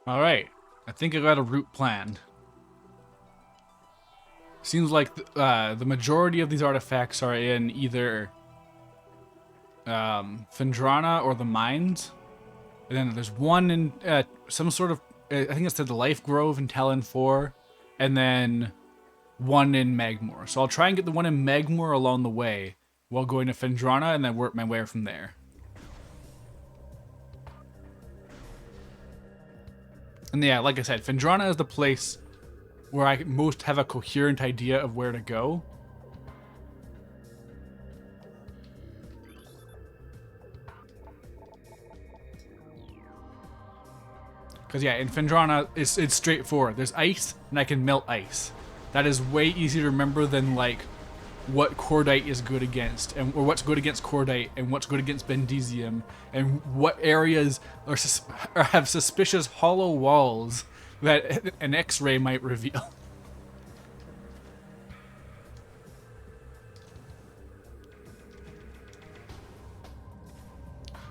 All right, I think I got a route planned. Seems like the majority of these artifacts are in either Fendrana or the mines. And then there's one in some sort of, I think it's the Life Grove in Talon 4, and then one in Magmore. So I'll try and get the one in Magmore along the way while going to Fendrana and then work my way from there. And yeah, like I said, Fendrana is the place where I most have a coherent idea of where to go. Because yeah, in Fendrana, it's straightforward. There's ice, and I can melt ice. That is way easier to remember than like what cordite is good against, or what's good against cordite, and what's good against bendesium, and what areas or have suspicious hollow walls that an X-ray might reveal.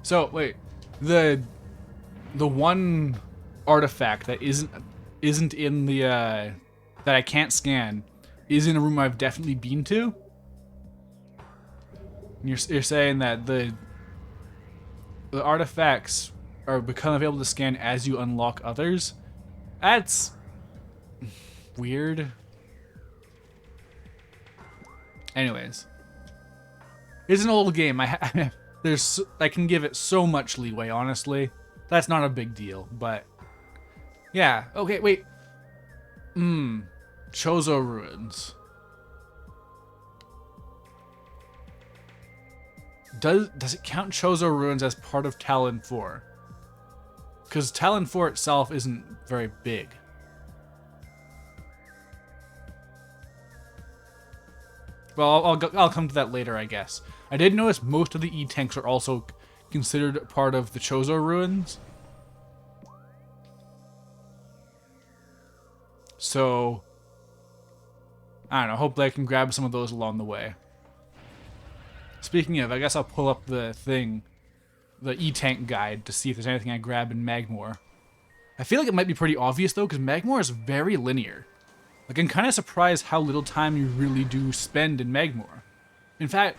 So wait, the one artifact that isn't in the that I can't scan is in a room I've definitely been to. And you're saying that the artifacts are become available to scan as you unlock others. That's weird. Anyways, it's an old game. I can give it so much leeway. Honestly, that's not a big deal. But yeah, okay, wait. Chozo Ruins. Does it count Chozo Ruins as part of Talon 4? Because Talon 4 itself isn't very big. Well, I'll come to that later, I guess. I did notice most of the E-tanks are also considered part of the Chozo Ruins. So, I don't know, hopefully I can grab some of those along the way. Speaking of, I guess I'll pull up the E-tank guide to see if there's anything I grab in Magmore. I feel like it might be pretty obvious though, because Magmore is very linear. Like, I'm kind of surprised how little time you really do spend in Magmore. In fact,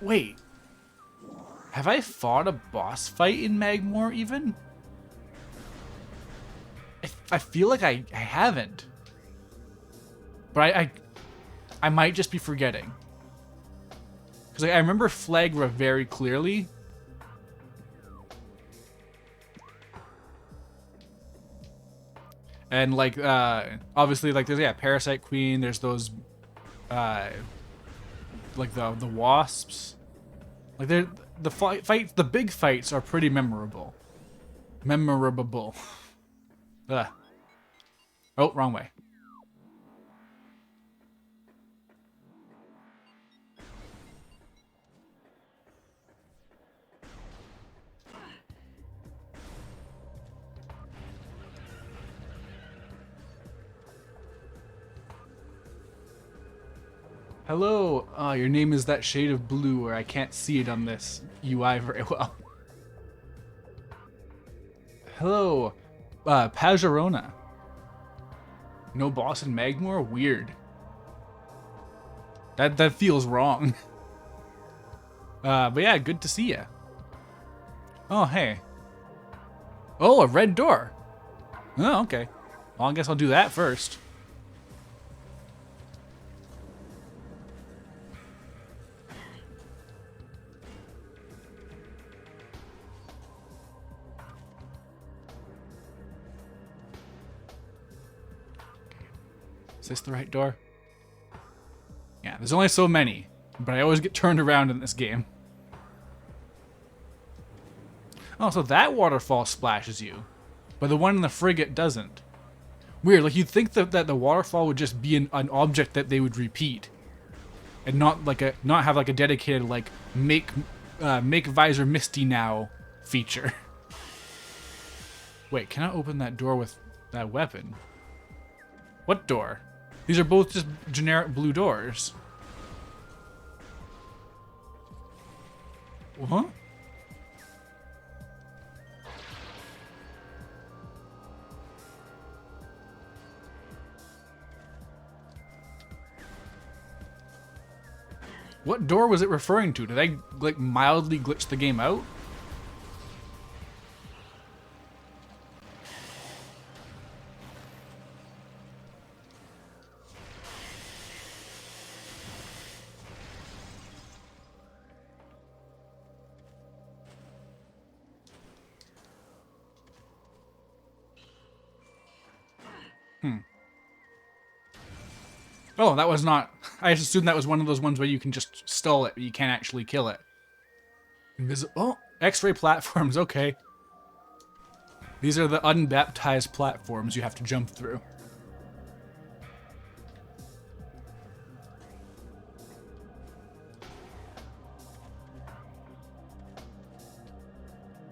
wait, have I fought a boss fight in Magmore even? I feel like I haven't. But I might just be forgetting. Because I remember Flagra very clearly. And like, obviously, like, there's Parasite Queen. There's those, like the wasps. Like the big fights are pretty memorable. Memorable. Ugh. Oh, wrong way. Hello, your name is that shade of blue, or I can't see it on this UI very well. Hello, Pajarona. No boss in Magmore? Weird. That feels wrong. But yeah, good to see ya. Oh, hey. Oh, a red door. Oh, okay. Well, I guess I'll do that first. Is this the right door? Yeah, there's only so many, but I always get turned around in this game. Oh, so that waterfall splashes you, but the one in the frigate doesn't. Weird, like you'd think that the waterfall would just be an object that they would repeat, and not have like a dedicated like make visor misty now feature. Wait, can I open that door with that weapon? What door? These are both just generic blue doors. Huh? What door was it referring to? Did I, like, mildly glitch the game out? Oh, that was not... I just assumed that was one of those ones where you can just stall it, but you can't actually kill it. Oh, X-ray platforms, okay. These are the unbaptized platforms you have to jump through.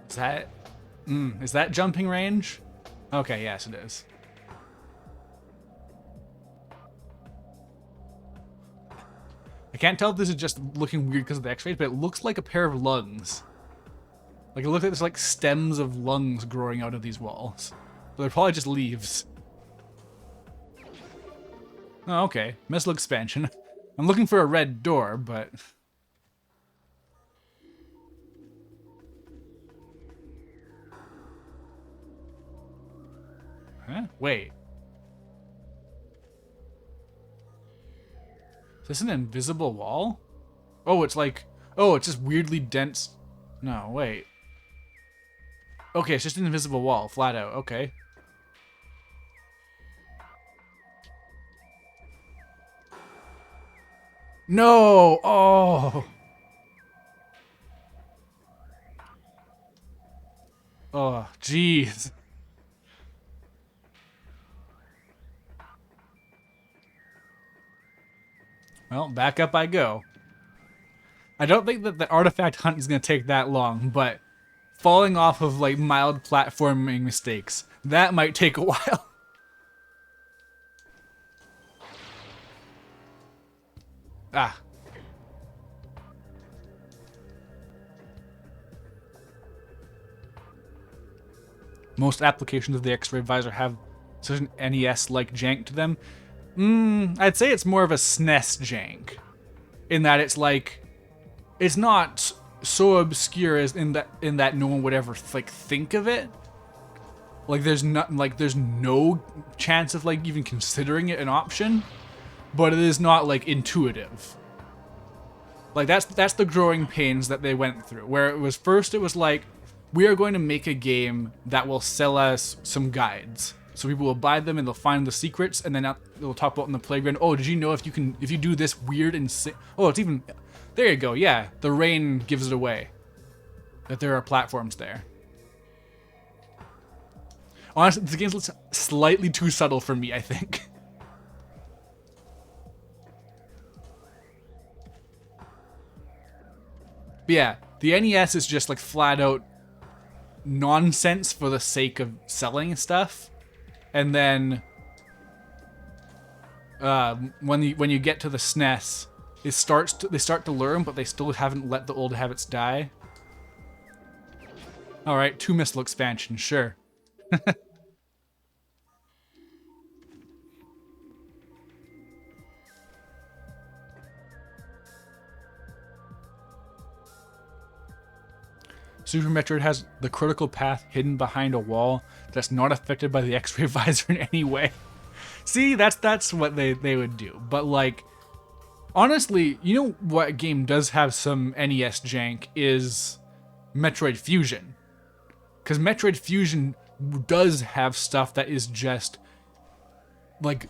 Is that... is that jumping range? Okay, yes it is. I can't tell if this is just looking weird because of the X-rays, but it looks like a pair of lungs. Like, it looks like there's like stems of lungs growing out of these walls. But they're probably just leaves. Oh, okay. Missile expansion. I'm looking for a red door, but... Huh? Wait. Is this an invisible wall? Oh, it's like... Oh, it's just weirdly dense... No, wait. Okay, it's just an invisible wall, flat out. Okay. No! Oh! Oh, jeez. Well, back up I go. I don't think that the artifact hunt is going to take that long, but falling off of, like, mild platforming mistakes, that might take a while. Ah. Most applications of the X-ray visor have such an NES-like jank to them. I'd say it's more of a SNES jank, in that it's like, it's not so obscure as in that no one would ever like think of it. Like there's no chance of like even considering it an option, but it is not like intuitive. Like that's the growing pains that they went through. Where it was like, we are going to make a game that will sell us some guides. So people will buy them and they'll find the secrets, and then they'll talk about in the playground. Oh, did you know if you do this weird and oh, it's even there you go. Yeah, the rain gives it away that there are platforms there. Honestly, this game's slightly too subtle for me, I think. But yeah, the NES is just like flat out nonsense for the sake of selling stuff. And then when you get to the SNES, they start to learn, but they still haven't let the old habits die. All right, 2 missile expansion, sure. Super Metroid has the critical path hidden behind a wall that's not affected by the X-ray visor in any way. See, that's what they would do. But like, honestly, you know what game does have some NES jank is Metroid Fusion. Because Metroid Fusion does have stuff that is just like,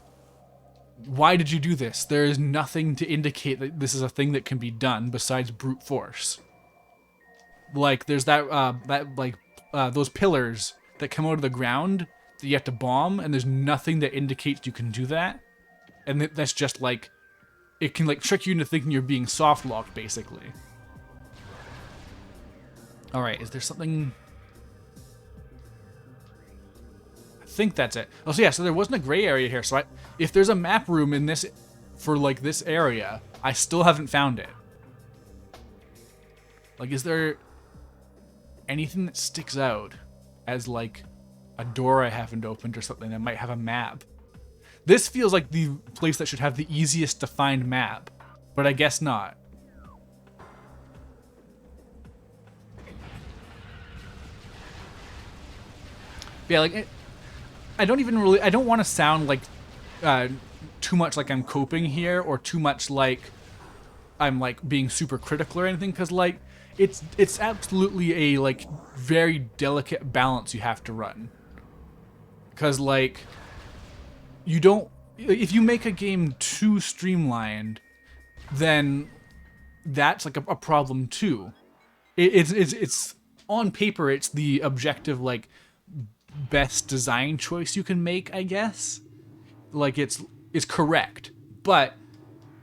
why did you do this? There is nothing to indicate that this is a thing that can be done besides brute force. Like, there's those pillars that come out of the ground that you have to bomb, and there's nothing that indicates you can do that. And that's just like, it can like trick you into thinking you're being soft locked, basically. All right, is there something? I think that's it. Oh, so yeah, so there wasn't a gray area here. So if there's a map room in this, for like this area, I still haven't found it. Like, is there anything that sticks out as like a door I haven't opened or something that might have a map? This feels like the place that should have the easiest to find map, but I guess not. Yeah, like I don't want to sound like too much like I'm coping here, or too much like I'm like being super critical or anything, because like it's absolutely a like very delicate balance you have to run. Because like you don't, if you make a game too streamlined, then that's like a problem too. It's on paper it's the objective like best design choice you can make, I guess. Like it's correct, but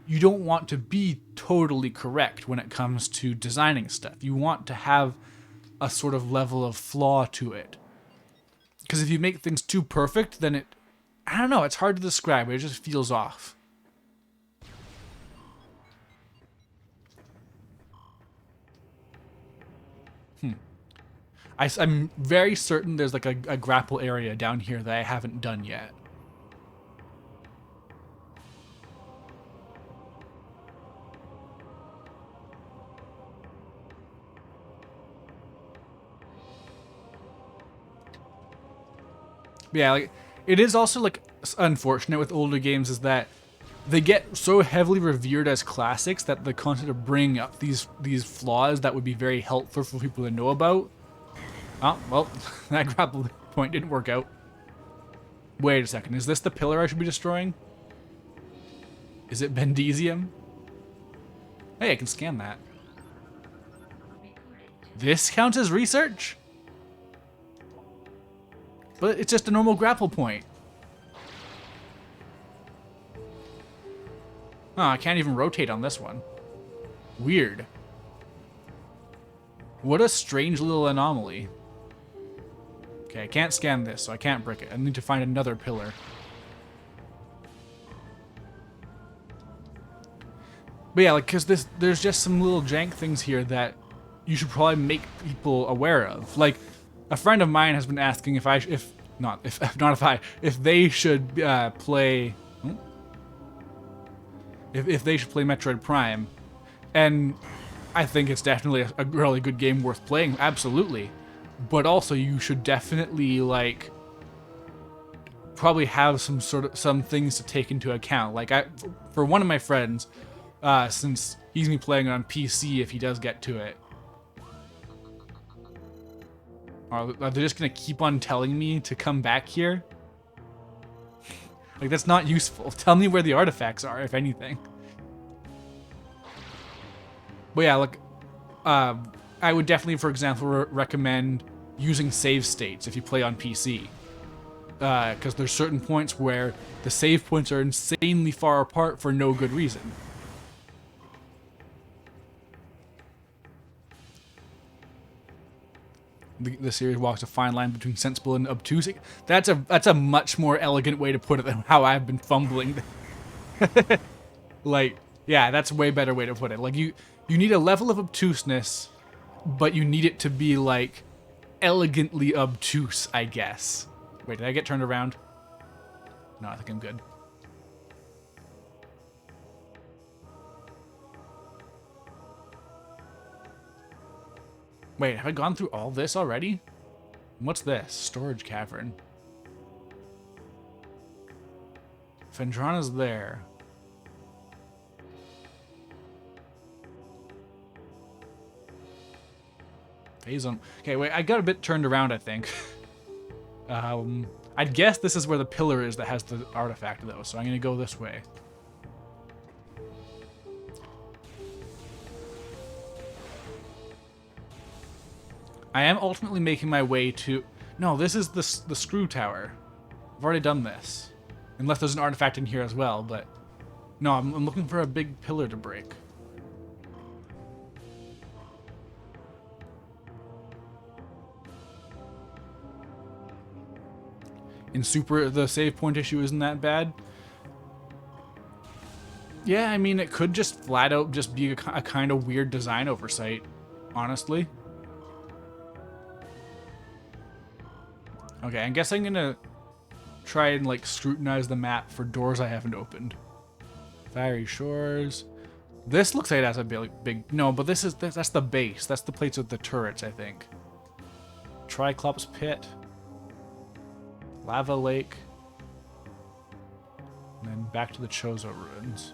you don't want to be totally correct when it comes to designing stuff. You want to have a sort of level of flaw to it. Because if you make things too perfect, then I don't know, it's hard to describe, it just feels off. I'm very certain there's like a grapple area down here that I haven't done yet. Yeah, like it is also like unfortunate with older games is that they get so heavily revered as classics that the concept of bringing up these flaws that would be very helpful for people to know about. Oh, well, that grapple point didn't work out. Wait a second, is this the pillar I should be destroying? Is it Bendesium? Hey, I can scan that. This counts as research? But it's just a normal grapple point. Oh, I can't even rotate on this one. Weird. What a strange little anomaly. Okay, I can't scan this, so I can't break it. I need to find another pillar. But yeah, like, because there's just some little jank things here that you should probably make people aware of. Like, a friend of mine has been asking if they should play... If they should play Metroid Prime. And I think it's definitely a really good game worth playing, absolutely. But also you should definitely like probably have some things to take into account. Like for one of my friends, since he's gonna be playing it on PC if he does get to it. Are they just gonna keep on telling me to come back here? Like, that's not useful. Tell me where the artifacts are, if anything. But yeah, like, I would definitely, for example, recommend using save states if you play on PC. Because there's certain points where the save points are insanely far apart for no good reason. The series walks a fine line between sensible and obtuse. That's a much more elegant way to put it than how I've been fumbling. Like, yeah, that's a way better way to put it. Like, you need a level of obtuseness, but you need it to be like elegantly obtuse, I guess. Wait, did I get turned around? No, I think I'm good. Wait, have I gone through all this already? What's this? Storage cavern. Fendrana's there. Phase on. Okay, wait, I got a bit turned around, I think. I'd guess this is where the pillar is that has the artifact, though, so I'm gonna go this way. I am ultimately making my way to... No, this is the screw tower. I've already done this. Unless there's an artifact in here as well, but... No, I'm looking for a big pillar to break. In Super, the save point issue isn't that bad. Yeah, I mean, it could just flat out just be a kind of weird design oversight, honestly. Okay, I guess I'm gonna try and like scrutinize the map for doors I haven't opened. Fiery Shores. This looks like that's a big no, but that's the base. That's the place with the turrets, I think. Triclops Pit. lava lake. And then back to the Chozo ruins.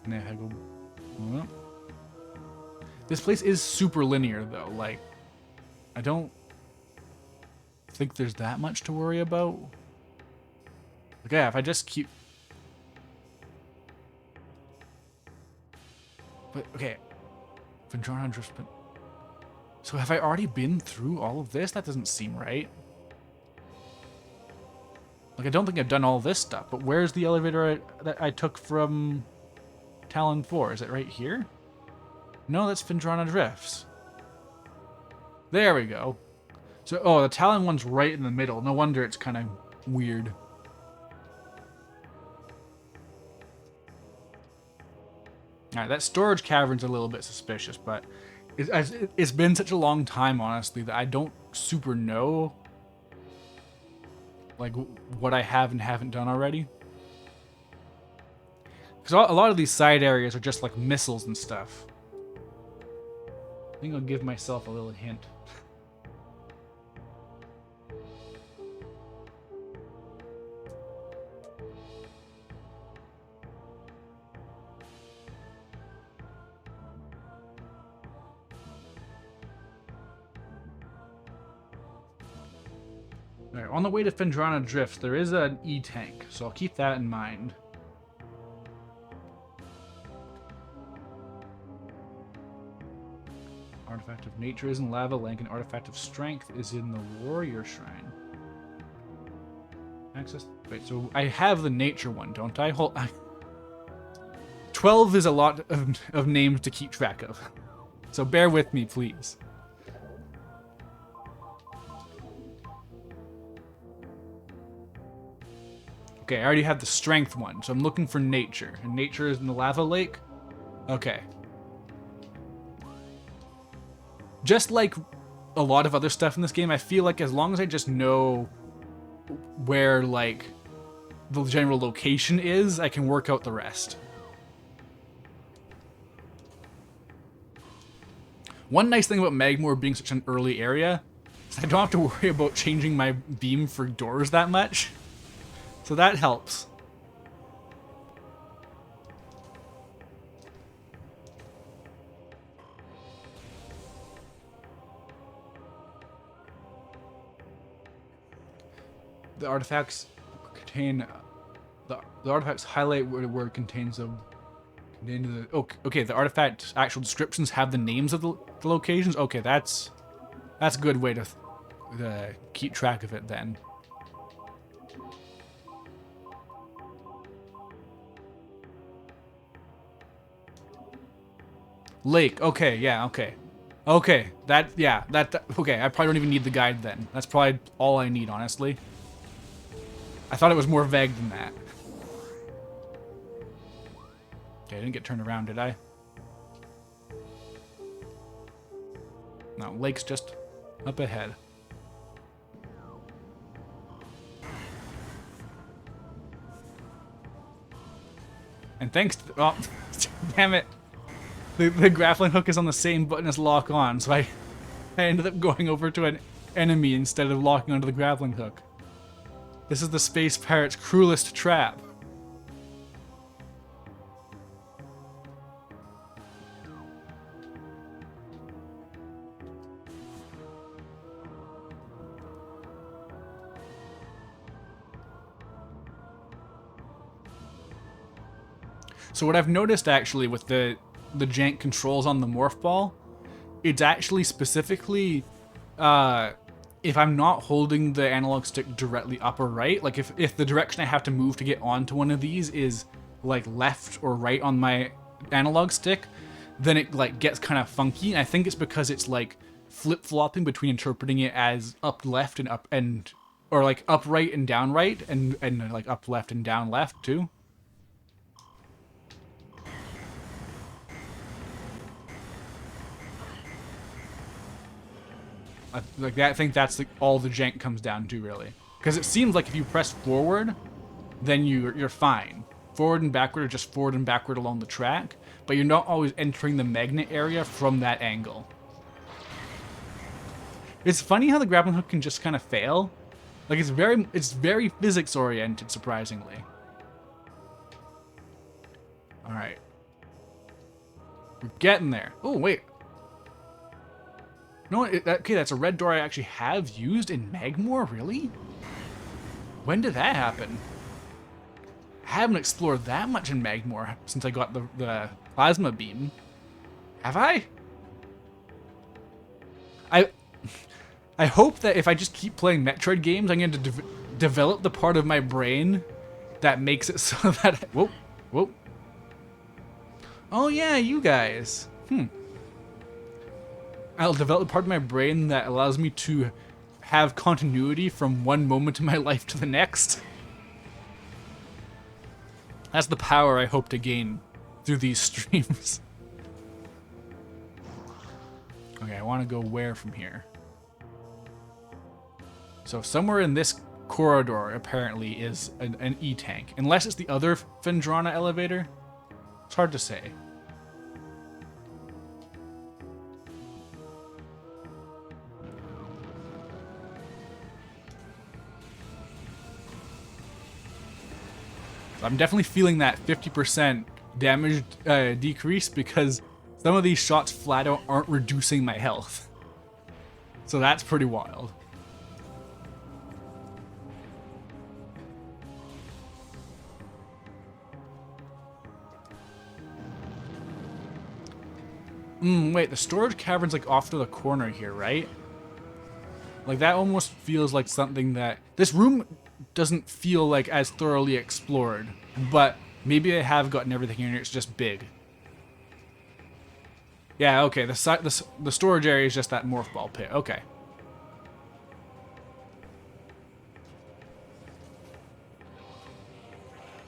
And then I go... Well, this place is super linear, though. Like, I don't think there's that much to worry about. Like, yeah, if I just keep... But, okay. Vendrana Drift, but... So have I already been through all of this? That doesn't seem right. Like, I don't think I've done all this stuff, but where's the elevator that I took from Talon 4? Is it right here? No, that's Vendrana Drifts. There we go. So, oh, the Talon one's right in the middle. No wonder it's kind of weird. Alright, that storage cavern's a little bit suspicious, but it's been such a long time, honestly, that I don't super know like what I have and haven't done already. Because a lot of these side areas are just like missiles and stuff. I think I'll give myself a little hint. Alright, on the way to Vendrana Drift, there is an E-tank, so I'll keep that in mind. Artifact of Nature is in Lava Lake, and Artifact of Strength is in the Warrior Shrine. Access... Wait, so I have the Nature one, don't I? 12 is a lot of names to keep track of. So bear with me, please. Okay, I already have the Strength one, so I'm looking for Nature. And Nature is in the Lava Lake? Okay. Just like a lot of other stuff in this game, I feel like as long as I just know where, like, the general location is, I can work out the rest. One nice thing about Magmoor being such an early area is I don't have to worry about changing my beam for doors that much. So that helps. The artifacts contain the artifacts highlight where it contains a okay, the artifact actual descriptions have the names of the locations. Okay, that's a good way to keep track of it then. Lake. Okay, yeah, okay. Okay, okay, I probably don't even need the guide then. That's probably all I need, honestly. I thought it was more vague than that. Okay, I didn't get turned around, did I? No, lake's just up ahead. And thanks to... Oh, damn it. The grappling hook is on the same button as lock on, so I ended up going over to an enemy instead of locking onto the grappling hook. This is the Space Pirate's cruelest trap. So what I've noticed actually with the jank controls on the morph ball, it's actually specifically if I'm not holding the analog stick directly up or right, like if the direction I have to move to get onto one of these is like left or right on my analog stick, then it like gets kind of funky. And I think it's because it's like flip-flopping between interpreting it as up left and up and or like up right and down right and like up left and down left too. I think that's all the jank comes down to, really. Because it seems like if you press forward, then you're fine. Forward and backward are just forward and backward along the track, but you're not always entering the magnet area from that angle. It's funny how the grappling hook can just kind of fail. Like it's very physics oriented, surprisingly. All right. We're getting there. Oh, wait. No, okay, that's a red door I actually have used in Magmore, really? When did that happen? I haven't explored that much in Magmore since I got the plasma beam. Have I? I hope that if I just keep playing Metroid games, I'm going to develop the part of my brain that makes it so that... Whoa, whoa. Oh yeah, you guys. I'll develop the part of my brain that allows me to have continuity from one moment in my life to the next. That's the power I hope to gain through these streams. Okay, I want to go where from here? So somewhere in this corridor, apparently, is an E-tank. Unless it's the other Phendrana elevator. It's hard to say. I'm definitely feeling that 50% damage decrease because some of these shots flat out aren't reducing my health. So that's pretty wild. Wait, the storage cavern's like off to the corner here, right? Like that almost feels like something that... This room doesn't feel like as thoroughly explored, but maybe I have gotten everything in here, it's just big. Yeah, okay, the storage area is just that morph ball pit, okay.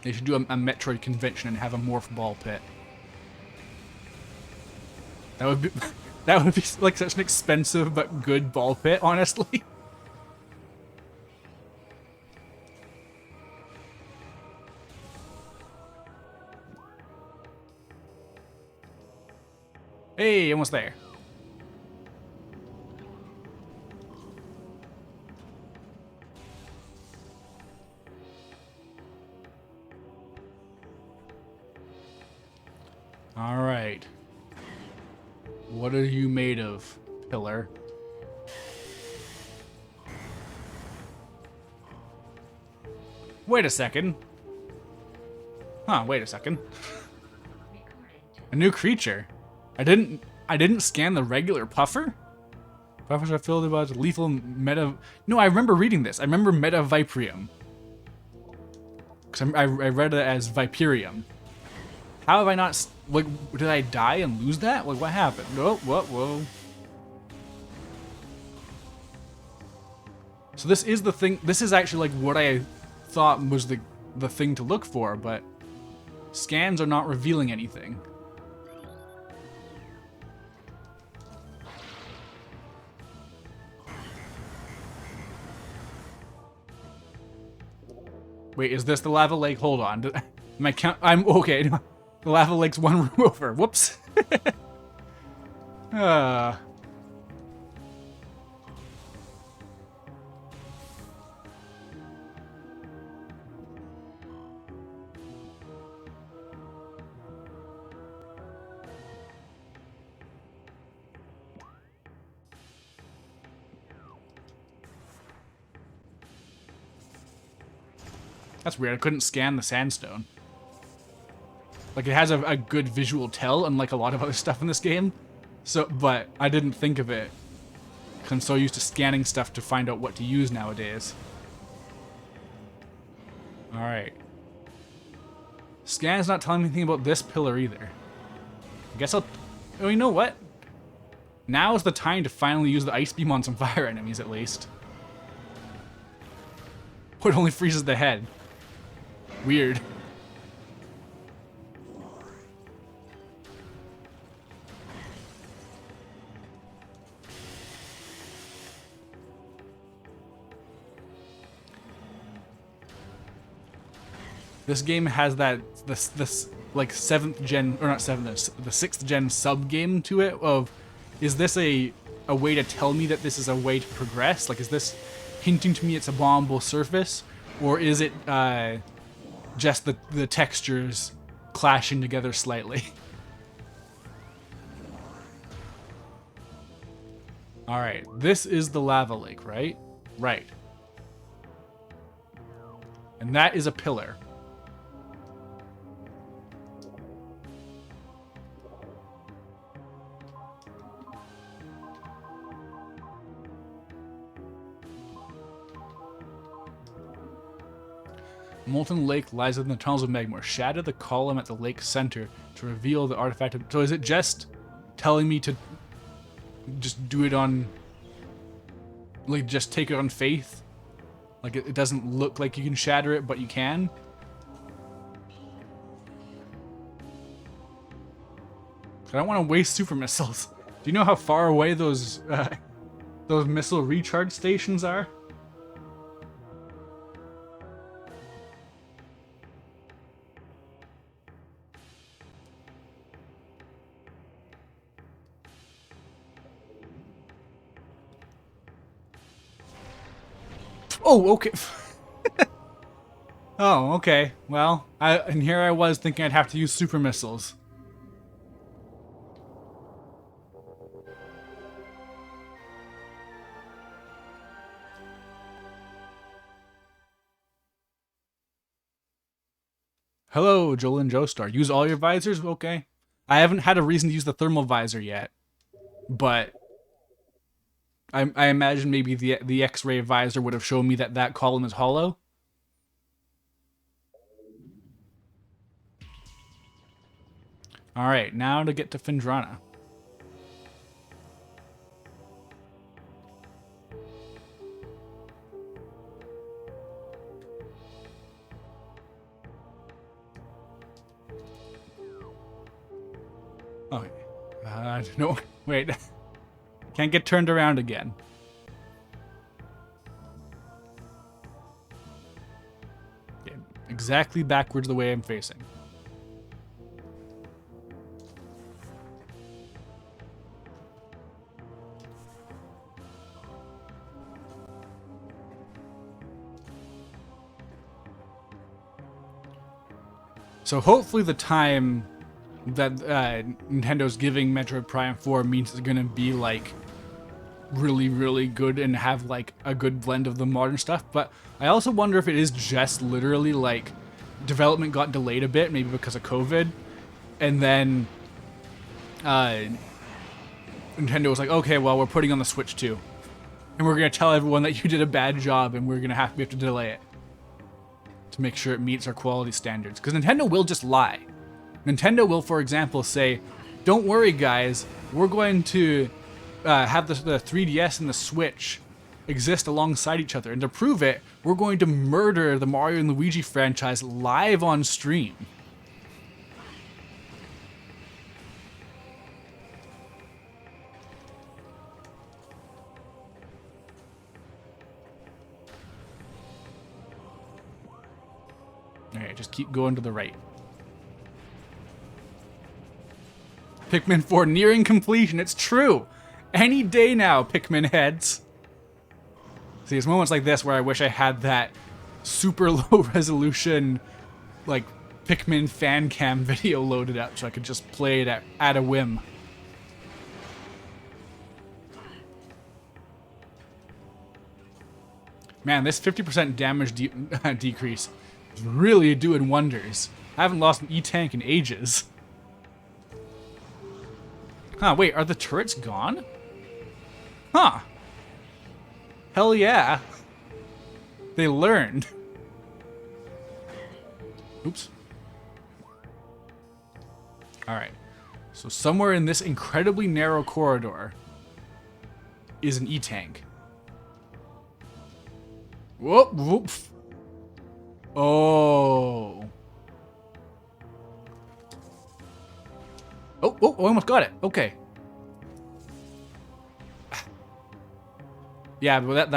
They should do a Metroid convention and have a morph ball pit. That would be like such an expensive but good ball pit, honestly. Hey, almost there. All right. What are you made of, pillar? Wait a second. Huh, wait a second. A new creature. I didn't scan the regular puffer? Puffers are filled about lethal meta... No, I remember reading this. I remember meta Viprium. Because I read it as Viperium. How have I not... Like, did I die and lose that? Like, what happened? Oh, whoa. So this is the thing... This is actually, like, what I thought was the thing to look for, but... Scans are not revealing anything. Wait, is this the lava lake? Hold on. My count... I'm... Okay. The lava lake's one room over. Whoops. That's weird. I couldn't scan the sandstone. Like, it has a good visual tell, unlike a lot of other stuff in this game. So, but I didn't think of it. Because I'm so used to scanning stuff to find out what to use nowadays. Alright. Scan's not telling me anything about this pillar either. I guess I'll... Oh, you know what? Now is the time to finally use the ice beam on some fire enemies, at least. It only freezes the head. Weird. This game has that this like 7th gen, or not 7th, the 6th gen sub game to it of, is this a way to tell me that this is a way to progress? Like, is this hinting to me it's a bombable surface, or is it just the textures clashing together slightly? Alright, this is the lava lake, right? Right. And that is a pillar. Molten lake lies within the tunnels of magma. Shatter the column at the lake center to reveal the artifact. So is it just telling me to just do it on, like, just take it on faith? Like, it doesn't look like you can shatter it, but you can? I don't want to waste super missiles. Do you know how far away those missile recharge stations are? Oh, okay. Oh, okay. Well, and here I was thinking I'd have to use super missiles. Hello, Joel and Joestar. Use all your visors? Okay. I haven't had a reason to use the thermal visor yet, but I imagine maybe the X-ray visor would have shown me that that column is hollow. All right, now to get to Findrana. Oh, no, wait. Can't get turned around again. Okay, exactly backwards the way I'm facing. So hopefully the time that Nintendo's giving Metroid Prime 4 means it's gonna be like really, really good and have like a good blend of the modern stuff. But I also wonder if it is just literally like development got delayed a bit, maybe because of COVID, and then Nintendo was like, okay, well, we're putting on the Switch too, and we're gonna tell everyone that you did a bad job, and we have to delay it to make sure it meets our quality standards. Because Nintendo will just lie. Nintendo will, for example, say, don't worry, guys, we're going to have the 3DS and the Switch exist alongside each other. And to prove it, we're going to murder the Mario and Luigi franchise live on stream. Alright, just keep going to the right. Pikmin 4 nearing completion. It's true. Any day now, Pikmin heads. See, it's moments like this where I wish I had that super low resolution, like, Pikmin fan cam video loaded up so I could just play it at a whim. Man, this 50% damage decrease is really doing wonders. I haven't lost an E-Tank in ages. Huh, wait, are the turrets gone? Huh. Hell yeah. They learned. Oops. Alright. So somewhere in this incredibly narrow corridor is an E-Tank. Whoop, whoop. Oh. Oh, I almost got it. Okay. Yeah, but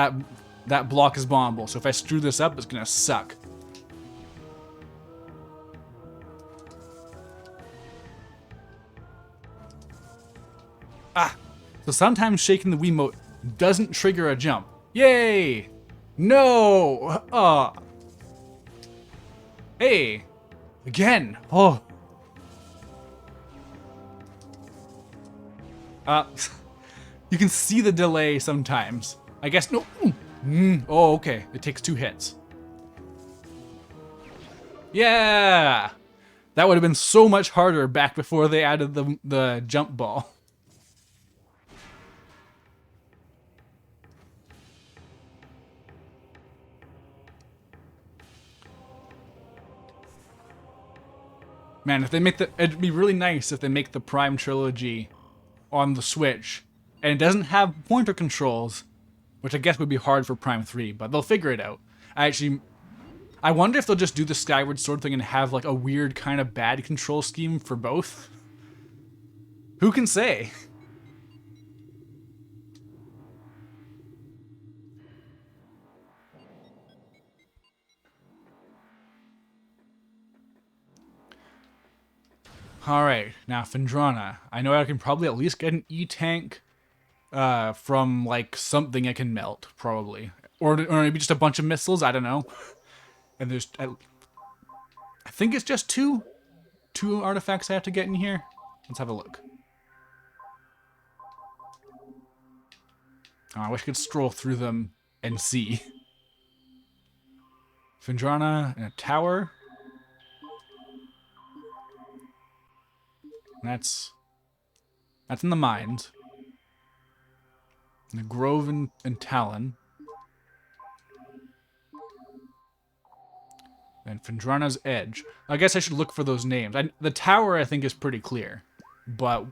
that block is bombable, so if I screw this up, it's gonna suck. Ah! So sometimes shaking the Wiimote doesn't trigger a jump. Yay! No! Hey! Again! Oh! You can see the delay sometimes. I guess, no. Oh, okay. It takes 2 hits. Yeah! That would have been so much harder back before they added the jump ball. Man, if they make it'd be really nice if they make the Prime trilogy on the Switch, and it doesn't have pointer controls, which I guess would be hard for Prime 3, but they'll figure it out. I wonder if they'll just do the Skyward Sword thing and have like a weird kind of bad control scheme for both. Who can say? Alright, now Phendrana. I know I can probably at least get an E-Tank from like something I can melt, probably. Or maybe just a bunch of missiles, I don't know. And there's, I think it's just two artifacts I have to get in here. Let's have a look. Oh, I wish I could stroll through them and see. Phendrana in a tower. That's in the mines. The Grove and Talon. And Phendrana's Edge. I guess I should look for those names. The tower, I think, is pretty clear. But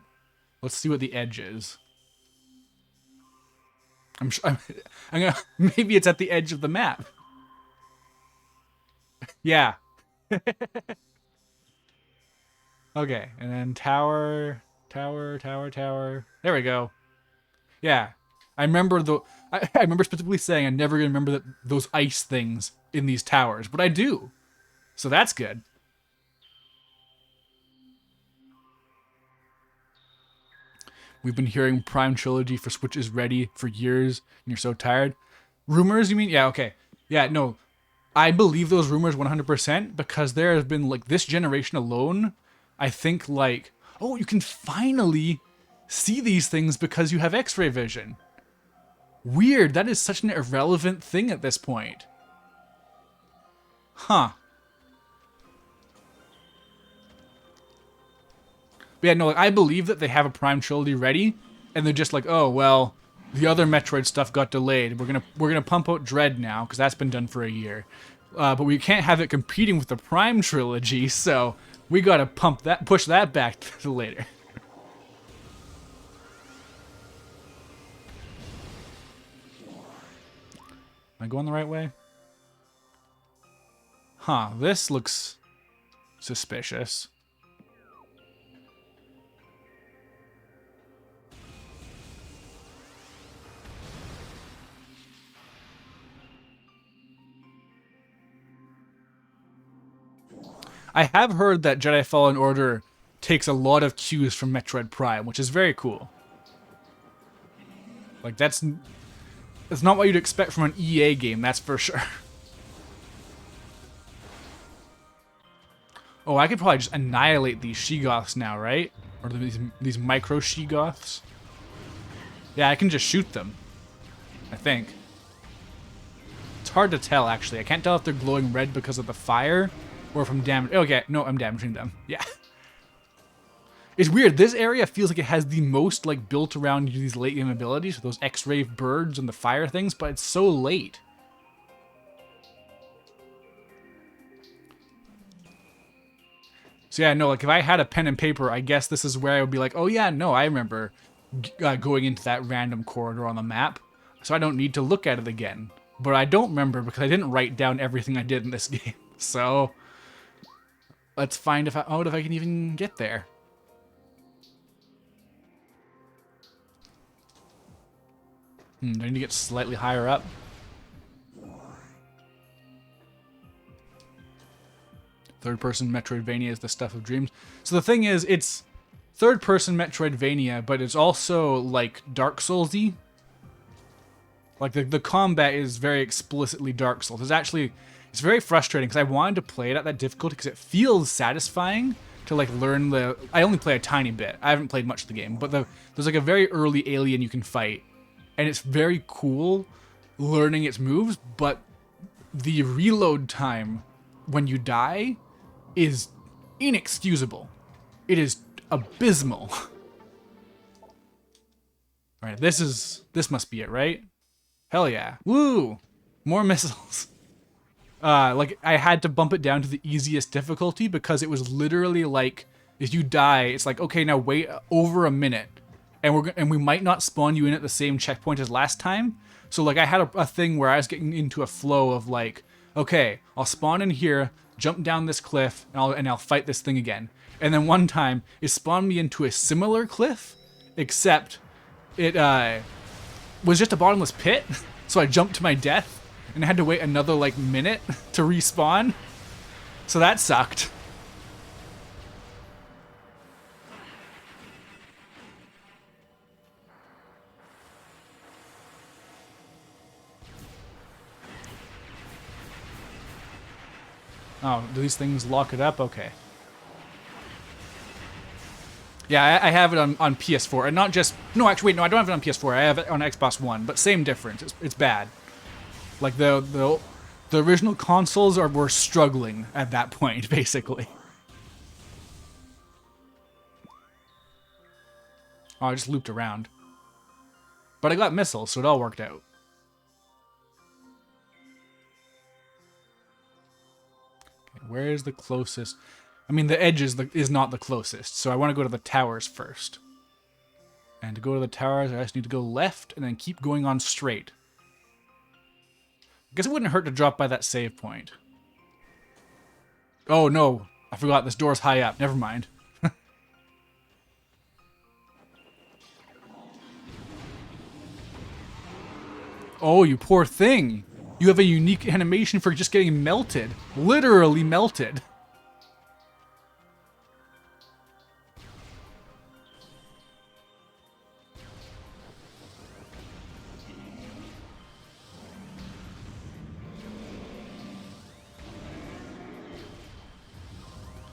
let's see what the edge is. I'm gonna, maybe it's at the edge of the map. Yeah. Okay, and then tower. There we go. Yeah. I remember I remember specifically saying I'm never gonna remember those ice things in these towers, but I do. So that's good. We've been hearing Prime Trilogy for Switch is ready for years, and you're so tired. Rumors, you mean? Yeah, okay. Yeah, no. I believe those rumors 100% because there has been, like, this generation alone, I think, like, oh, you can finally see these things because you have X-ray vision. Weird. That is such an irrelevant thing at this point. Huh. But yeah, no, like, I believe that they have a Prime Trilogy ready, and they're just like, oh, well, the other Metroid stuff got delayed. We're gonna pump out Dread now, because that's been done for a year. But we can't have it competing with the Prime Trilogy, so we gotta push that back to later. Am I going the right way? Huh, this looks suspicious. I have heard that Jedi Fallen Order takes a lot of cues from Metroid Prime, which is very cool. Like, that's not what you'd expect from an EA game, that's for sure. Oh, I could probably just annihilate these Sheegoths now, right? Or these micro Sheegoths. Yeah, I can just shoot them, I think. It's hard to tell, actually. I can't tell if they're glowing red because of the fire, or if I'm damaging... Okay, no, I'm damaging them. Yeah. It's weird. This area feels like it has the most, like, built around these late game abilities, with those X-ray birds and the fire things, but it's so late. So yeah, no, like, if I had a pen and paper, I guess this is where I would be like, oh yeah, no, I remember going into that random corridor on the map, so I don't need to look at it again. But I don't remember because I didn't write down everything I did in this game. So let's find out if I can even get there. Do I need to get slightly higher up? Third-person Metroidvania is the stuff of dreams. So the thing is, it's third-person Metroidvania, but it's also, like, Dark Souls-y. Like the combat is very explicitly Dark Souls. It's very frustrating because I wanted to play it at that difficulty because it feels satisfying to like learn the. I only play a tiny bit. I haven't played much of the game, but there's like a very early alien you can fight, and it's very cool learning its moves. But the reload time when you die is inexcusable. It is abysmal. All right, this must be it, right? Hell yeah. Woo! More missiles. Like, I had to bump it down to the easiest difficulty because it was literally like, if you die, it's like, okay, now wait over a minute. And we might not spawn you in at the same checkpoint as last time. So, like, I had a thing where I was getting into a flow of, like, okay, I'll spawn in here, jump down this cliff, and I'll fight this thing again. And then one time, it spawned me into a similar cliff, except it was just a bottomless pit. So I jumped to my death, and I had to wait another, like, minute to respawn. So that sucked. Oh, do these things lock it up? Okay. Yeah, I have it on PS4, and not just... No, actually, wait, no, I don't have it on PS4. I have it on Xbox One, but same difference. It's bad. Like, the original consoles were struggling at that point, basically. Oh, I just looped around. But I got missiles, so it all worked out. Okay, where is the closest... I mean, the edge is not the closest, so I want to go to the towers first. And to go to the towers, I just need to go left and then keep going on straight. I guess it wouldn't hurt to drop by that save point. Oh no, I forgot this door's high up. Never mind. Oh, you poor thing. You have a unique animation for just getting melted. Literally melted.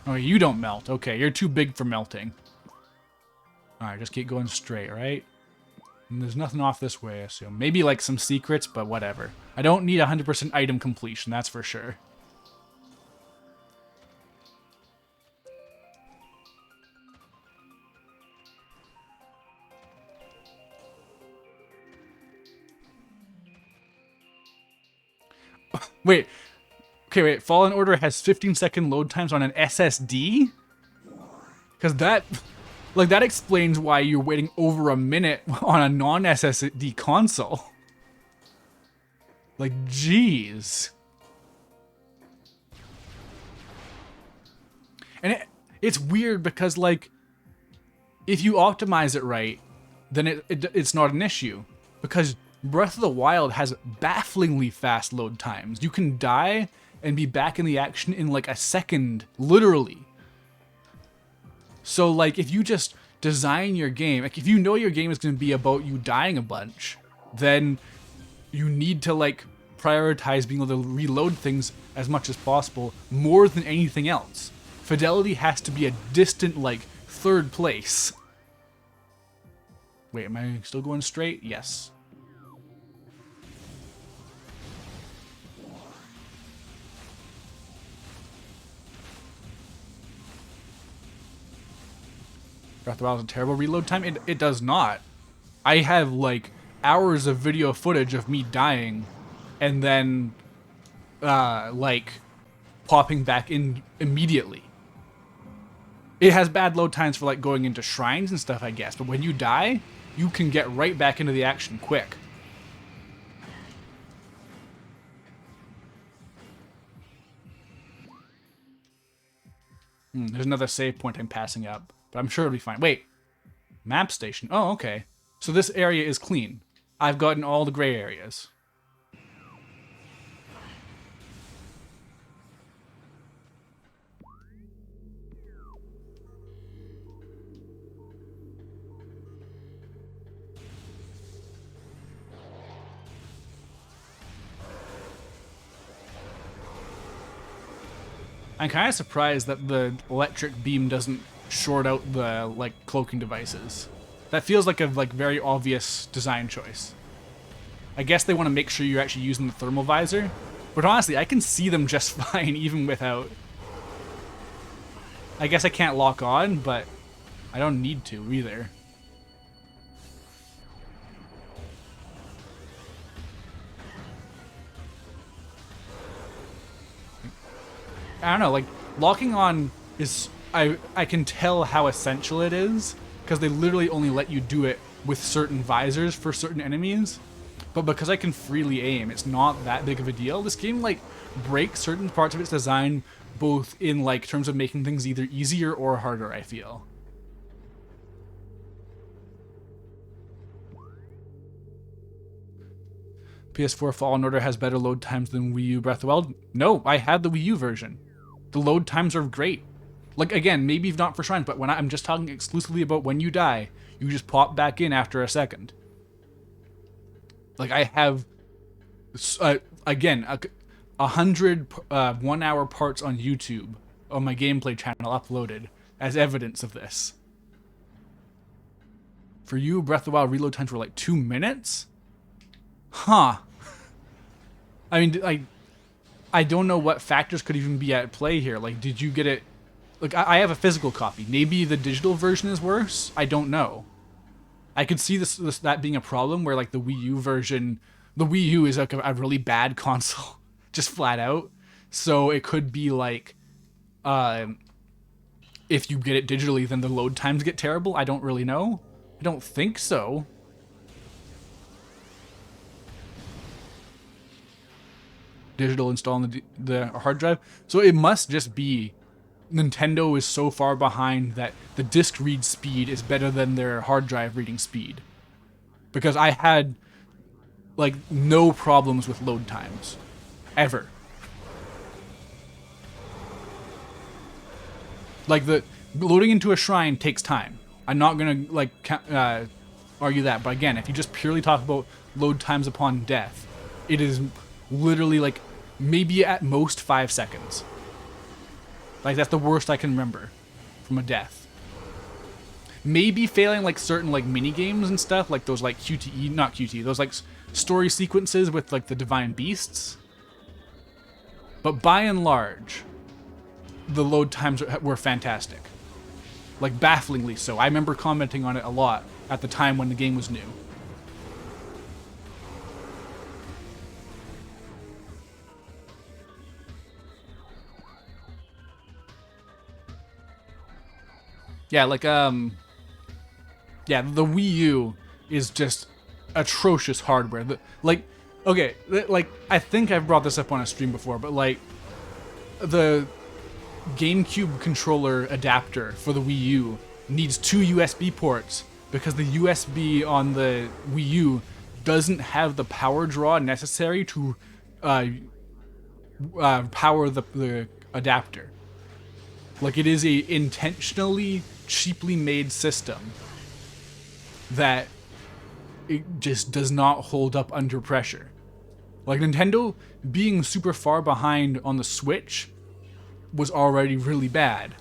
Oh, you don't melt. Okay, you're too big for melting. Alright, just keep going straight, right? And there's nothing off this way, I assume. Maybe like some secrets, but whatever. I don't need 100% item completion, that's for sure. Wait. Okay, wait. Fallen Order has 15-second load times on an SSD? Because that... Like, that explains why you're waiting over a minute on a non-SSD console. Like, jeez. And it's weird because, like, if you optimize it right, then it's not an issue. Because Breath of the Wild has bafflingly fast load times. You can die and be back in the action in, like, a second, literally. So, like, if you just design your game, like, if you know your game is going to be about you dying a bunch, then you need to, like, prioritize being able to reload things as much as possible more than anything else. Fidelity has to be a distant, like, third place. Wait, am I still going straight? Yes. Breath of the Wild has a terrible reload time? It does not. I have, like, hours of video footage of me dying and then, like, popping back in immediately. It has bad load times for, like, going into shrines and stuff, I guess, but when you die, you can get right back into the action quick. There's another save point I'm passing up, but I'm sure it'll be fine. Wait, map station. Oh, okay. So this area is clean. I've gotten all the gray areas. I'm kind of surprised that the electric beam doesn't short out the like cloaking devices. That feels like a very obvious design choice. I guess they want to make sure you're actually using the thermal visor, but honestly, I can see them just fine even without. I guess I can't lock on, but I don't need to either. I don't know, like, locking on is... I can tell how essential it is, because they literally only let you do it with certain visors for certain enemies. But because I can freely aim, it's not that big of a deal. This game, like, breaks certain parts of its design, both in, like, terms of making things either easier or harder, I feel. PS4 Fallen Order has better load times than Wii U Breath of the Wild. No, I had the Wii U version. The load times are great. Like, again, maybe not for shrines, but when I'm just talking exclusively about when you die, you just pop back in after a second. Like, I have, again, 100 1-hour parts on YouTube on my gameplay channel uploaded as evidence of this. For you, Breath of the Wild reload times were like 2 minutes? Huh. I mean, I don't know what factors could even be at play here. Like, did you get it... Like, I have a physical copy. Maybe the digital version is worse? I don't know. I could see that being a problem where, like, the Wii U version... The Wii U is, like, a really bad console. Just flat out. So it could be, like... if you get it digitally, then the load times get terrible? I don't really know. I don't think so. Digital install on the hard drive. So it must just be Nintendo is so far behind that the disc read speed is better than their hard drive reading speed. Because I had like no problems with load times ever. Like the loading into a shrine takes time. I'm not gonna like argue that, but again, if you just purely talk about load times upon death, it is literally like maybe at most 5 seconds. Like that's the worst I can remember from a death. Maybe failing like certain like mini games and stuff, like those like QTE, not QTE, those like story sequences with like the divine beasts. But by and large, the load times were fantastic. Like bafflingly so. I remember commenting on it a lot at the time when the game was new. Yeah, like, yeah, the Wii U is just atrocious hardware. Okay, like, I think I've brought this up on a stream before, but, like, the GameCube controller adapter for the Wii U needs 2 USB ports because the USB on the Wii U doesn't have the power draw necessary to power the adapter. Like, it is a intentionally cheaply made system that it just does not hold up under pressure. Like, Nintendo being super far behind on the Switch was already really bad.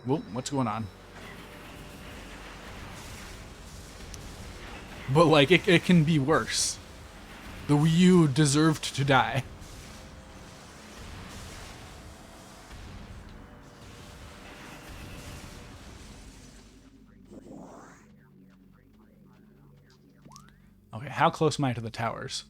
Whoa, what's going on? But, like, it can be worse. The Wii U deserved to die. Okay, how close am I to the towers?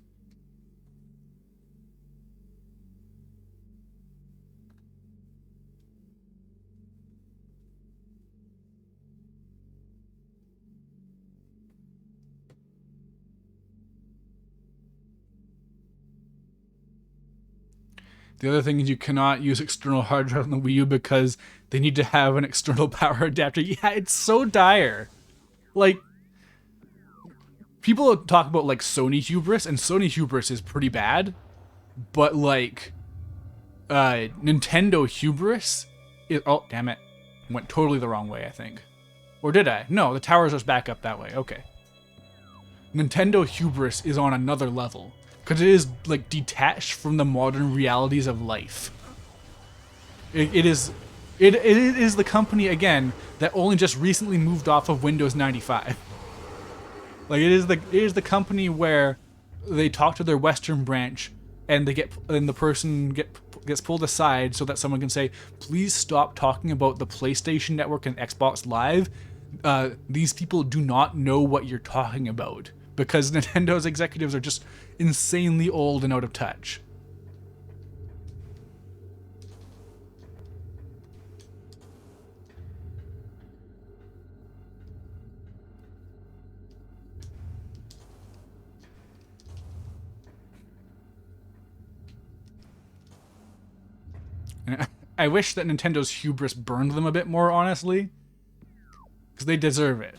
The other thing is you cannot use external hard drive on the Wii U because they need to have an external power adapter. Yeah, it's so dire. Like, people talk about, like, Sony hubris, and Sony hubris is pretty bad. But, like, Nintendo hubris is... Oh, damn it. Went totally the wrong way, I think. Or did I? No, the towers was back up that way. Okay. Nintendo hubris is on another level. Because it is, like, detached from the modern realities of life. It is, it is the company again that only just recently moved off of Windows 95. Like it is the company where they talk to their Western branch and the person gets pulled aside so that someone can say, please stop talking about the PlayStation Network and Xbox Live. These people do not know what you're talking about because Nintendo's executives are just insanely old and out of touch. I wish that Nintendo's hubris burned them a bit more, honestly, because they deserve it.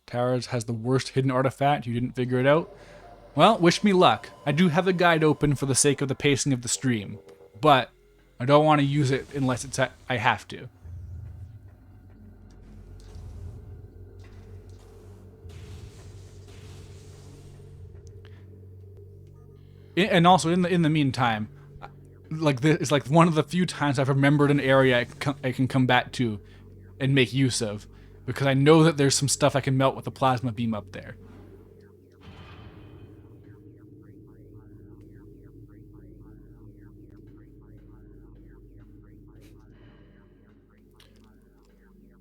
Towers has the worst hidden artifact. You didn't figure it out? Well, wish me luck. I do have a guide open for the sake of the pacing of the stream, but I don't want to use it unless I have to. And also, in the meantime, like this is like one of the few times I've remembered an area I can come back to and make use of, because I know that there's some stuff I can melt with the plasma beam up there.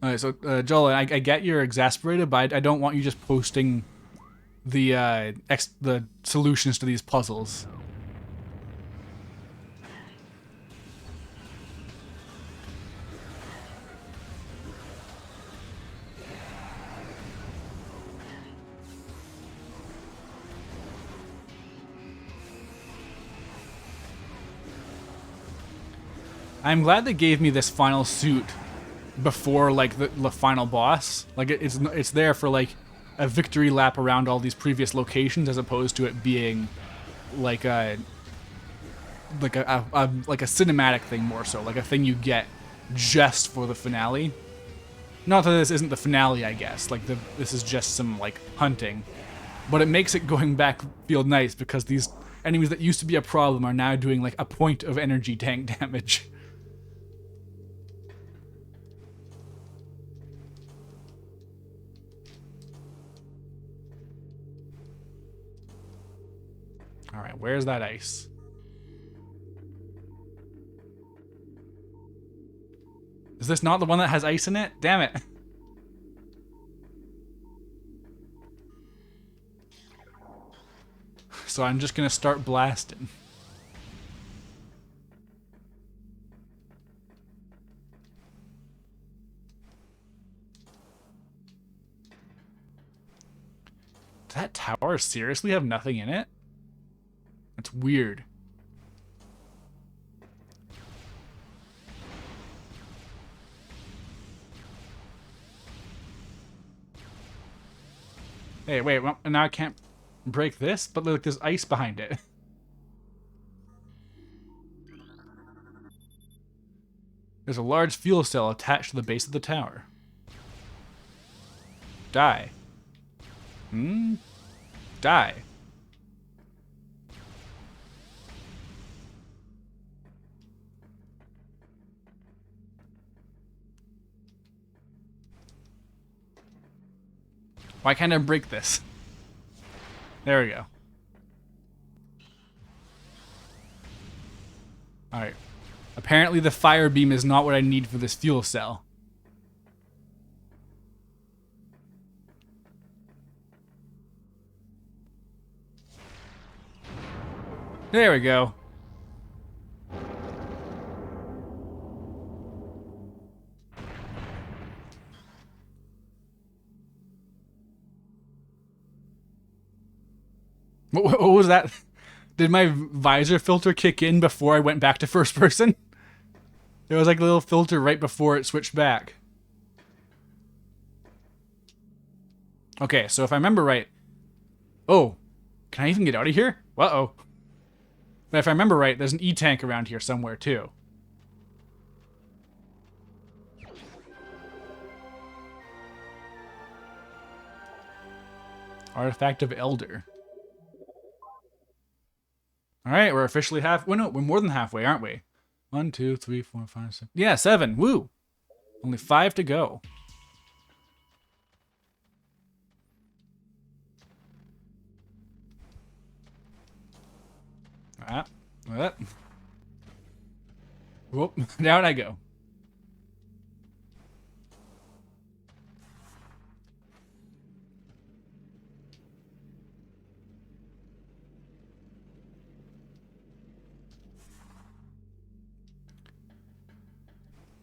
Alright, so Joel, I get you're exasperated, but I don't want you just posting the the solutions to these puzzles. I'm glad they gave me this final suit before like the final boss. Like it's there for like a victory lap around all these previous locations, as opposed to it being like a cinematic thing more so, like a thing you get just for the finale. Not that this isn't the finale, I guess. Like this is just some like hunting, but it makes it going back feel nice because these enemies that used to be a problem are now doing like a point of energy tank damage. All right, where's that ice? Is this not the one that has ice in it? Damn it. So I'm just gonna start blasting. Does that tower seriously have nothing in it? That's weird. Hey, wait, well, now I can't break this, but look, there's ice behind it. There's a large fuel cell attached to the base of the tower. Die. Die. Why can't I break this? There we go. Alright. Apparently the fire beam is not what I need for this fuel cell. There we go. What was that? Did my visor filter kick in before I went back to first person? There was like a little filter right before it switched back. Okay, so if I remember right... Oh, can I even get out of here? Uh-oh. But if I remember right, there's an E-tank around here somewhere too. Artifact of Elder. All right, we're officially well, no, we're more than halfway, aren't we? 1, 2, 3, 4, 5, 6. Yeah, 7. Woo! Only 5 to go. What? Whoop! Down I go.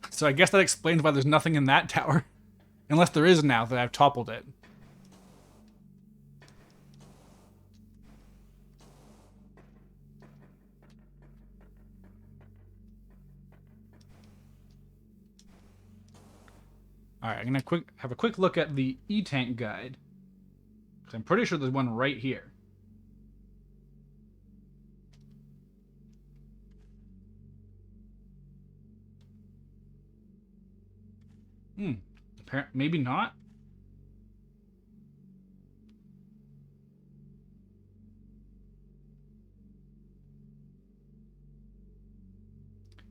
So I guess that explains why there's nothing in that tower. Unless there is now that I've toppled it. Alright, I'm gonna have a quick look at the E-Tank guide. Because I'm pretty sure there's one right here. Maybe not.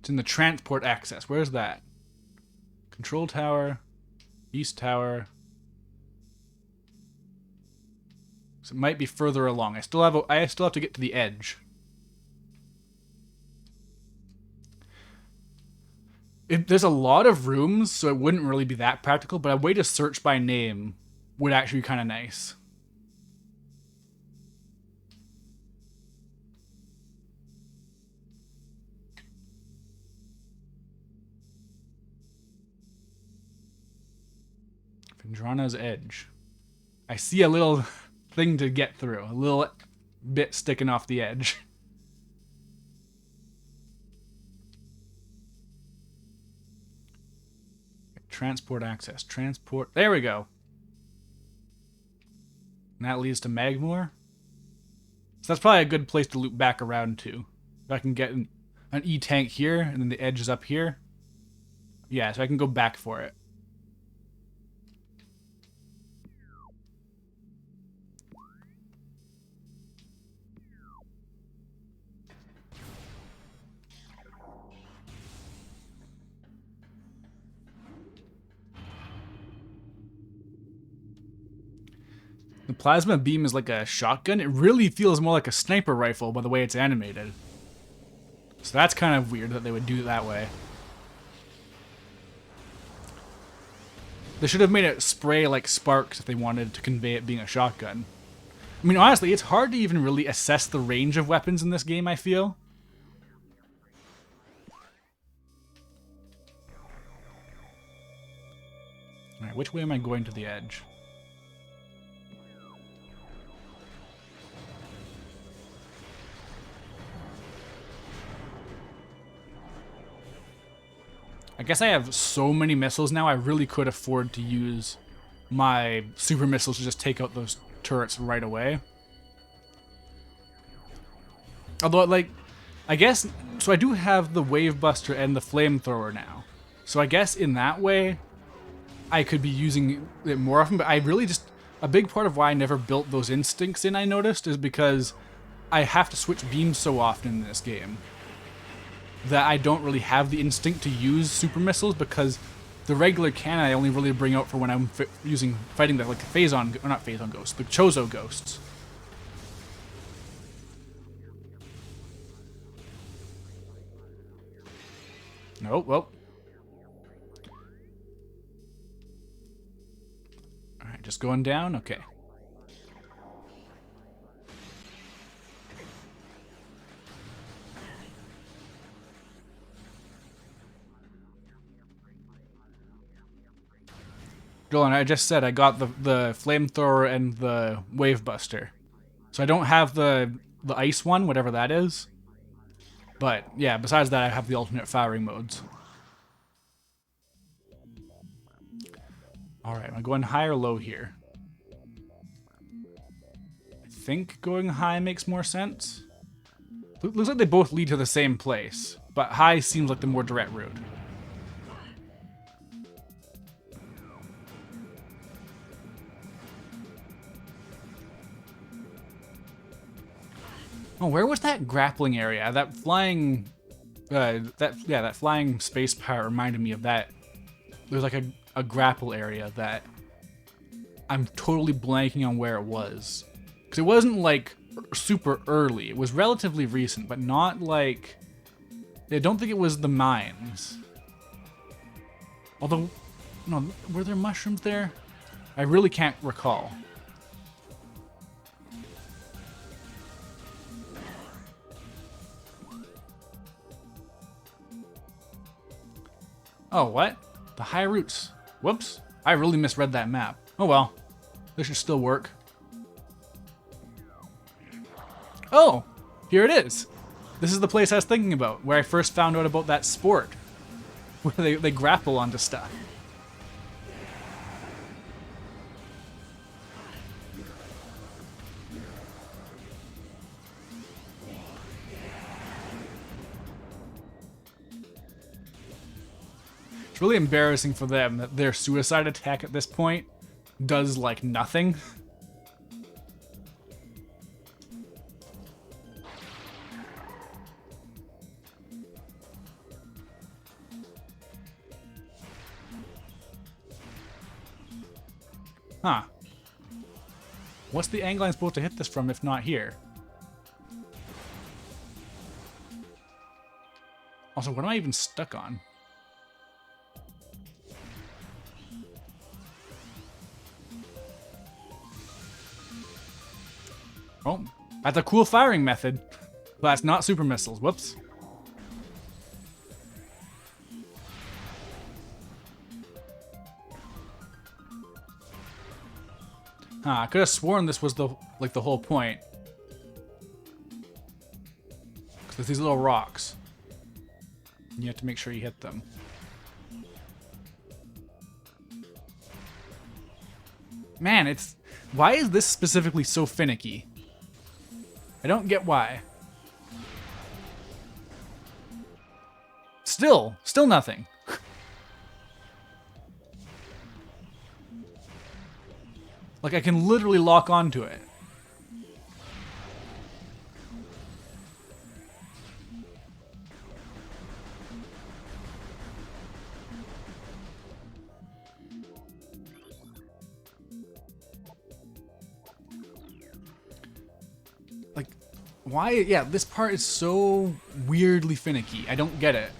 It's in the transport access. Where's that? Control tower, east tower. So it might be further along. I still have to get to the edge. There's a lot of rooms, so it wouldn't really be that practical, but a way to search by name would actually be kind of nice. Vendrana's Edge. I see a little thing to get through. A little bit sticking off the edge. Transport access. Transport. There we go. And that leads to Magmoor. So that's probably a good place to loop back around to. If I can get an E-Tank here, and then the edge is up here. Yeah, so I can go back for it. The plasma beam is like a shotgun. It really feels more like a sniper rifle by the way it's animated. So that's kind of weird that they would do it that way. They should have made it spray like sparks if they wanted to convey it being a shotgun. I mean, honestly, it's hard to even really assess the range of weapons in this game, I feel. Alright, which way am I going to the edge? I guess I have so many missiles now, I really could afford to use my super missiles to just take out those turrets right away. Although, like, I guess, so I do have the Wave Buster and the Flamethrower now. So I guess in that way, I could be using it more often, but I really just, a big part of why I never built those instincts in, I noticed, is because I have to switch beams so often in this game that I don't really have the instinct to use super missiles, because the regular cannon I only really bring out for when I'm fighting the like Phazon, or not Phazon ghosts, the Chozo ghosts. Oh, well. Alright, just going down? Okay. Dylan, I just said I got the Flamethrower and the Wave Buster. So I don't have the ice one, whatever that is. But, yeah, besides that, I have the alternate firing modes. Alright, am I going high or low here? I think going high makes more sense. Looks like they both lead to the same place, but high seems like the more direct route. Oh, where was that grappling area? That flying, that flying space part reminded me of that. There's like a grapple area that I'm totally blanking on where it was. Because it wasn't like super early. It was relatively recent, but not like... I don't think it was the mines. Although, no, were there mushrooms there? I really can't recall. Oh, what? The high roots. Whoops. I really misread that map. Oh well. This should still work. Oh! Here it is! This is the place I was thinking about, where I first found out about that sport. Where they grapple onto stuff. It's really embarrassing for them that their suicide attack at this point does, like, nothing. Huh. What's the angle I'm supposed to hit this from if not here? Also, what am I even stuck on? Oh, that's a cool firing method. But that's not super missiles. Whoops. Huh, I could have sworn this was the whole point. 'Cause there's these little rocks. And you have to make sure you hit them. Man, it's... Why is this specifically so finicky? I don't get why. Still nothing. Like, I can literally lock onto it. Like, why? Yeah, this part is so weirdly finicky. I don't get it.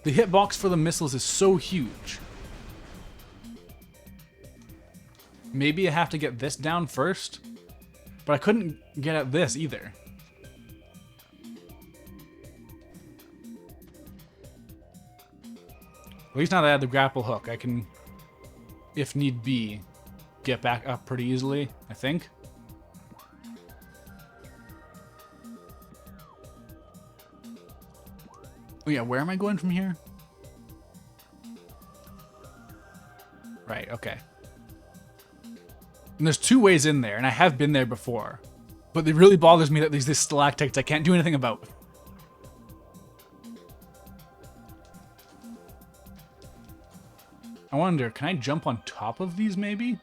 The hitbox for the missiles is so huge. Maybe I have to get this down first? But I couldn't get at this either. At least now that I have the grapple hook, I can, if need be, get back up pretty easily, I think. Oh yeah, where am I going from here? Right, okay. And there's two ways in there, and I have been there before. But it really bothers me that there's these stalactites I can't do anything about. I wonder, can I jump on top of these maybe?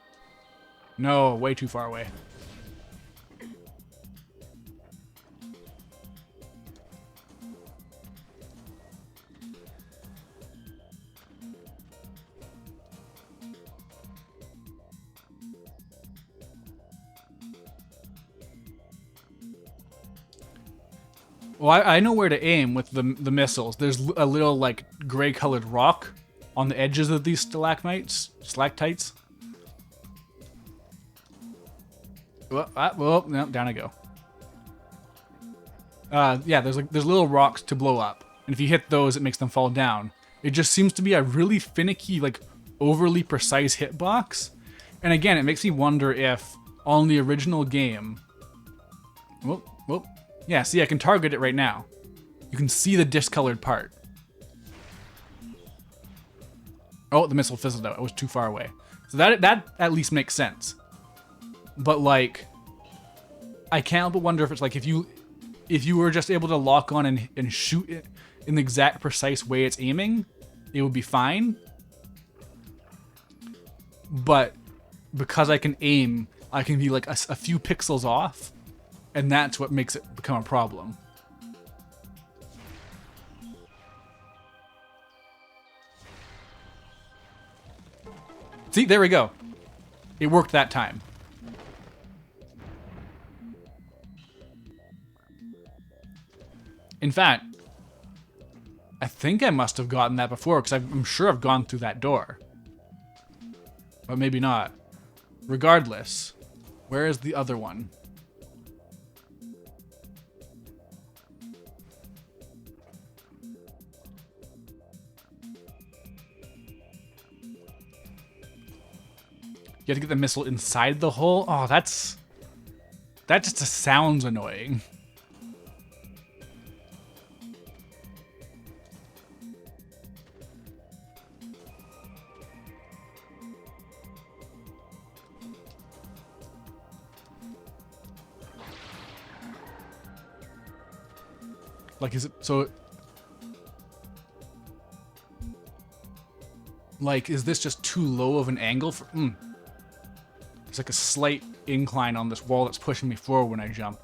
No, way too far away. Well, I know where to aim with the missiles. There's a little, like, gray-colored rock on the edges of these stalactites. Well, no, down I go. Yeah, there's little rocks to blow up, and if you hit those, it makes them fall down. It just seems to be a really finicky, like, overly precise hitbox. And again, it makes me wonder if on the original game... Whoop. Yeah, see, I can target it right now. You can see the discolored part. Oh, the missile fizzled out. It was too far away. So that at least makes sense. But, like, I can't help but wonder if it's like if you were just able to lock on and shoot it in the exact precise way it's aiming, it would be fine. But because I can aim, I can be like a few pixels off, And that's what makes it become a problem. See, there we go. It worked that time. In fact, I think I must have gotten that before, because I'm sure I've gone through that door. But maybe not. Regardless, where is the other one? You have to get the missile inside the hole? Oh, that just sounds annoying. Like, is it so? Like, is this just too low of an angle for? There's like a slight incline on this wall that's pushing me forward when I jump.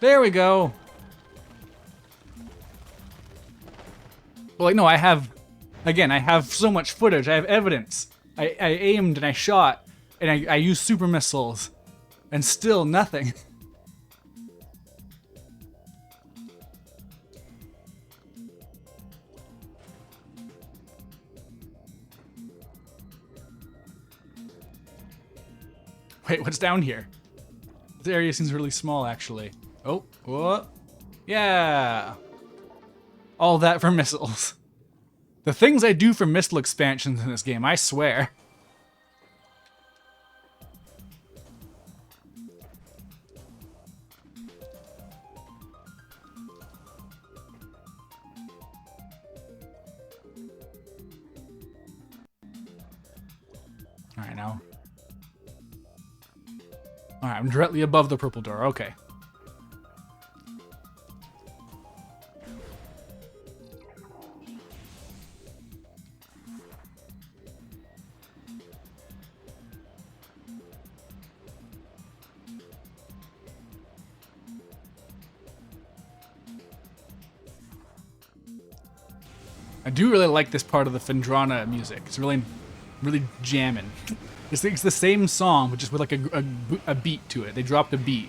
There we go. Well, like, no, I have, again, I have so much footage. I have evidence. I aimed and I shot, and I used super missiles, and still nothing. Wait, what's down here? This area seems really small, actually. Oh, what? Yeah. All that for missiles. The things I do for missile expansions in this game, I swear. Alright, now. Alright, I'm directly above the purple door. Okay. I do really like this part of the Fendrana music. It's really, really jamming. It's the same song, but just with like a beat to it. They dropped a beat.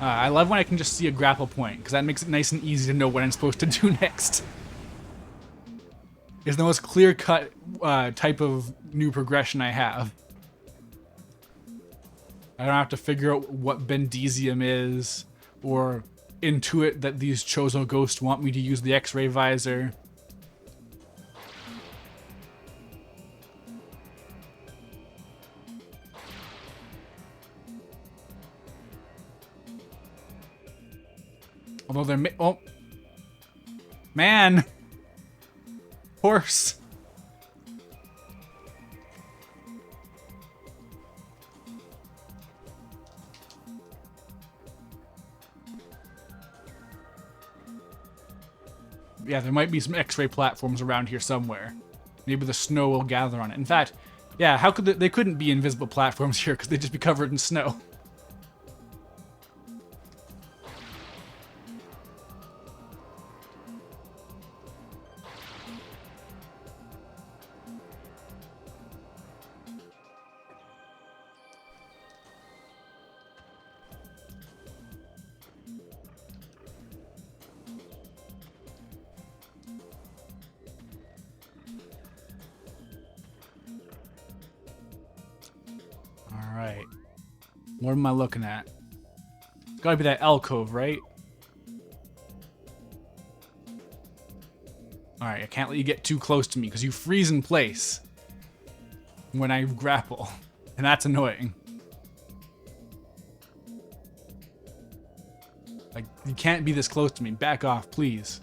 I love when I can just see a grapple point, because that makes it nice and easy to know what I'm supposed to do next. It's the most clear-cut type of new progression I have. I don't have to figure out what Bendezium is, or intuit that these Chozo ghosts want me to use the X-ray visor. Although they're oh, man, horse. Yeah, there might be some X-ray platforms around here somewhere. Maybe the snow will gather on it. In fact, yeah, how could they couldn't be invisible platforms here because they'd just be covered in snow. Alright. What am I looking at? It's gotta be that alcove, right? Alright, I can't let you get too close to me because you freeze in place when I grapple. And that's annoying. Like, you can't be this close to me. Back off, please.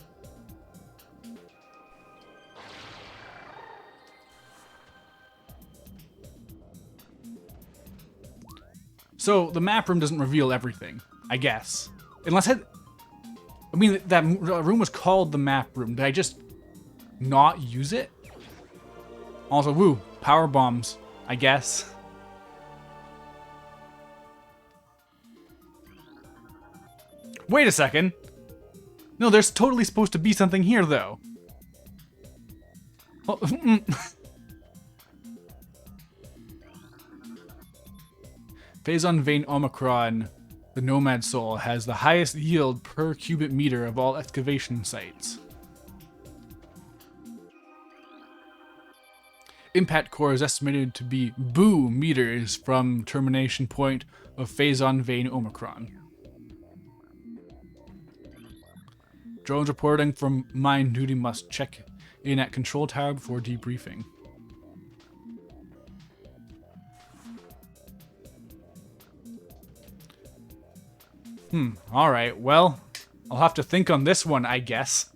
So the map room doesn't reveal everything, I guess. Unless I mean, that room was called the map room. Did I just not use it? Also, woo, power bombs, I guess. Wait a second. No, there's totally supposed to be something here, though. Oh, Phazon Vein Omicron, the Nomad Soul, has the highest yield per cubic meter of all excavation sites. Impact core is estimated to be boo meters from termination point of Phazon Vein Omicron. Drones reporting from mine duty must check in at control tower before debriefing. Alright, well, I'll have to think on this one, I guess.